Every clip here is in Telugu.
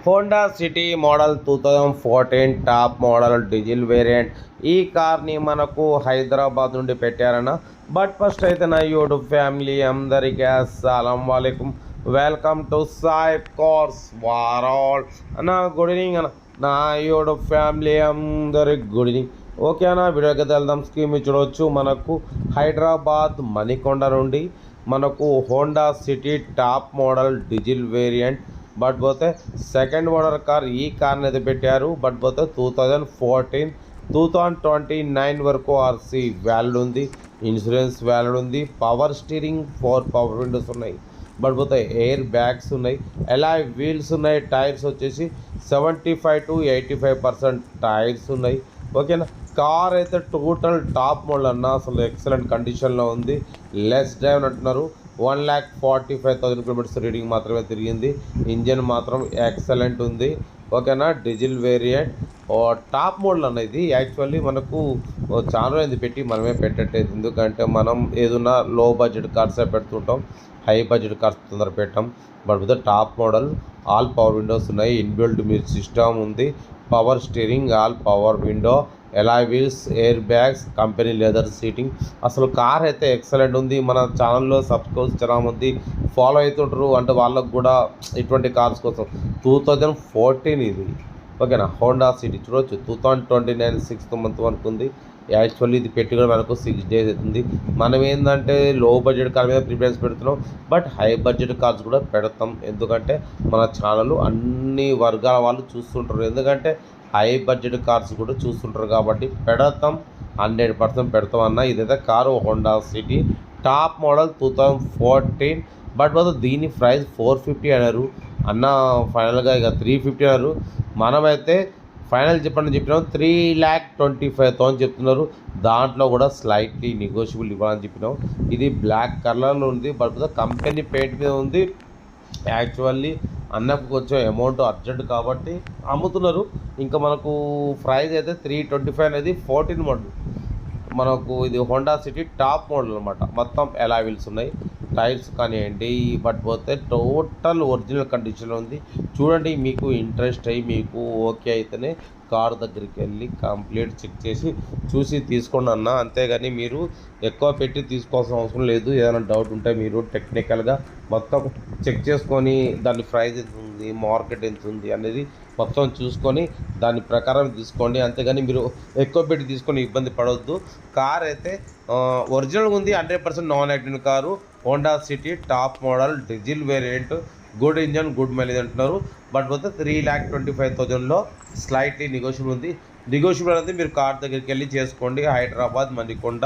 Honda city model 2014 top model diesel variant. ఈ కార్ని మనకు హైదరాబాద్ నుండి పెట్టారన్న. బట్ ఫస్ట్ అయితే నా యూట్యూబ్ ఫ్యామిలీ అందరికీ అస్సలం వాలేకుమ్, welcome to Sai cars world అన్న. గుడ్ ఈవినింగ్ అన్న. నా యూట్యూబ్ ఫ్యామిలీ అందరికి గుడ్ ఈవినింగ్. ఓకే అన్న, వీడియోకి వెళ్దాం. స్కీమ్ చూడవచ్చు. మనకు హైదరాబాద్ మణికొండ నుండి మనకు Honda city top model diesel variant. But పోతే సెకండ్ ఓనర్ కార్. ఈ కార్ని అయితే పెట్టారు. బట్ పోతే 2014 2029 వరకు ఆర్సీ వ్యాలిడ్ ఉంది, ఇన్సూరెన్స్ వ్యాలిడ్ ఉంది. పవర్ స్టీరింగ్, 4 పవర్ విండోస్ ఉన్నాయి. బట్ పోతే ఎయిర్ బ్యాగ్స్ ఉన్నాయి, ఎలాయ్ వీల్స్ ఉన్నాయి. టైర్స్ వచ్చేసి 75 to 85% టైర్స్ ఉన్నాయి. ఓకేనా. కార్ అయితే టోటల్ టాప్ మోడల్ అన్న. అసలు ఎక్సలెంట్ కండిషన్లో ఉంది. లెస్ డ్రైవ్ అంటున్నారు. 1,45,000 కిలోమీటర్స్ రీడింగ్ మాత్రమే తిరిగింది. ఇంజన్ మాత్రం ఎక్సలెంట్ ఉంది. ఓకేనా. డీజిల్ వేరియంట్ టాప్ మోడల్ అన్నది యాక్చువల్లీ మనకు చాలా అయింది పెట్టి, మనమే పెట్టట్లేదు. ఎందుకంటే మనం ఏదన్నా లో బడ్జెట్ కార్సే పెడుతుంటాం, హై బడ్జెట్ కార్స్ తొందర పెట్టాం. But top model all power Windows ఉన్నాయి. ఇన్బిల్ట్ మీరు సిస్టమ్ ఉంది, power steering, all power window, alloy wheels, air bags, company leather seating. అసలు కార్ అయితే ఎక్సలెంట్ ఉంది. మన ఛానల్లో సబ్స్క్రైబ్ చాలామంది ఫాలో అవుతుంటారు, అంటే వాళ్ళకు కూడా ఇటువంటి కార్స్ కోసం. 2014 ఇది. ఓకేనా. హోండా సిటీ చూడవచ్చు. 2029 6th month వరకు ఉంది. యాక్చువల్లీ ఇది పెట్టి కూడా మనకు 6 days అవుతుంది. మనం ఏంటంటే లో బడ్జెట్ కార్ మీద ప్రిఫరెన్స్ పెడుతున్నాం, బట్ హై బడ్జెట్ కార్స్ కూడా పెడతాం. ఎందుకంటే మన ఛానల్ అన్ని వర్గాల వాళ్ళు చూస్తుంటారు. ఎందుకంటే హై బడ్జెట్ కార్స్ కూడా చూస్తుంటారు కాబట్టి పెడతాం, 100% పెడతాం అన్న. ఇదైతే car Honda city top model 2014. But దీని ప్రైస్ 450 అన్నారు అన్న. ఫైనల్గా ఇక 350 అన్నారు. మనమైతే ఫైనల్ చెప్పినాం 3,25,000 చెప్తున్నారు. దాంట్లో కూడా స్లైట్లీ నెగోషియబుల్ ఇవ్వాలని చెప్పినాం. ఇది బ్లాక్ కలర్లో ఉంది. బట్ కంపెనీ పెయింట్ మీద ఉంది. యాక్చువల్లీ అన్నకు కొంచెం అమౌంట్ అర్జెంట్ కాబట్టి అమ్ముతున్నారు. ఇంకా మనకు ప్రైస్ అయితే 325 అనేది 14 మోడల్. మనకు ఇది హోండా సిటీ టాప్ మోడల్ అనమాట. మొత్తం ఎలాయ్ వీల్స్ ఉన్నాయి, టైర్స్ కానివ్వండి. బట్ పోతే టోటల్ ఒరిజినల్ కండిషన్లో ఉంది. చూడండి, మీకు ఇంట్రెస్ట్ అయ్యి మీకు ఓకే అయితేనే కార్ దగ్గరికి వెళ్ళి కంప్లీట్ చెక్ చేసి చూసి తీసుకోండి అన్న. అంతేగాని మీరు ఎక్కువ పెట్టి తీసుకోవాల్సిన అవసరం లేదు. ఏదైనా డౌట్ ఉంటే మీరు టెక్నికల్గా మొత్తం చెక్ చేసుకొని దాని ప్రైస్ ఎంత ఉంది, మార్కెట్ ఎంత ఉంది అనేది మొత్తం చూసుకొని దాని ప్రకారం తీసుకోండి. అంతేగాని మీరు ఎక్కువ పెట్టి తీసుకొని ఇబ్బంది పడవద్దు. కార్ అయితే ఒరిజినల్గా ఉంది, 100% non accident car. Honda city top model diesel variant, good engine, good mileage అంటున్నారు. బట్ పోతే 3,25,000లో స్లైట్లీ నెగోషియబుల్ ఉంది. నెగోషియబుల్ అనేది మీరు కార్ దగ్గరికి వెళ్ళి చేసుకోండి. హైదరాబాద్ మణికొండ.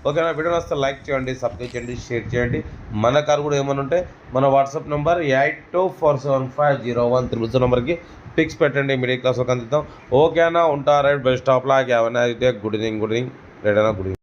ఓకేనా. వీడియో వస్తే లైక్ చేయండి, సబ్స్క్రైబ్ చేయండి, షేర్ చేయండి. మన కార్ కూడా ఏమైనా ఉంటే మన వాట్సాప్ నెంబర్ 82475013 నెంబర్కి పిక్స్ పెట్టండి. మిడిల్ క్లాస్లో అందిద్దాం. ఓకేనా. ఉంటారా. Best of luck. Good evening. Right అన్న. Good evening.